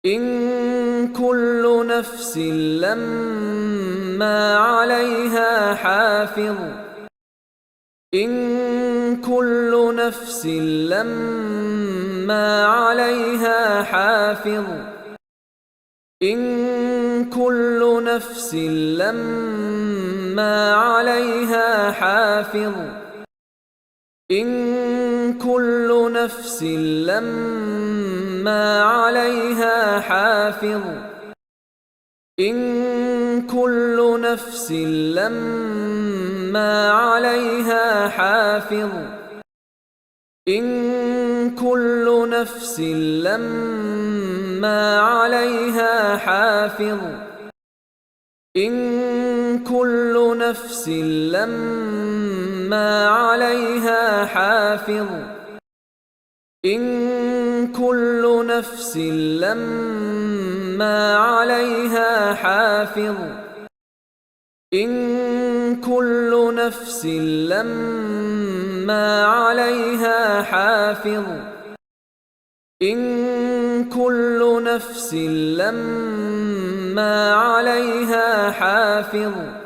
إن كل نفس لما عليها حافظ. إن كل نفس لما عليها حافظ. إن كل نفس لما عليها حافظ. إن كل نفس لما عليها حافظ. إن كل نفس لما عليها حافظ. إن كل نفس لما عليها حافظ. إن كل نفس لما عليها حافظ. إن كل نفس لما عليها حافظ. إن كل نفس لما عليها حافظ. إن كل نفس لما عليها حافظ.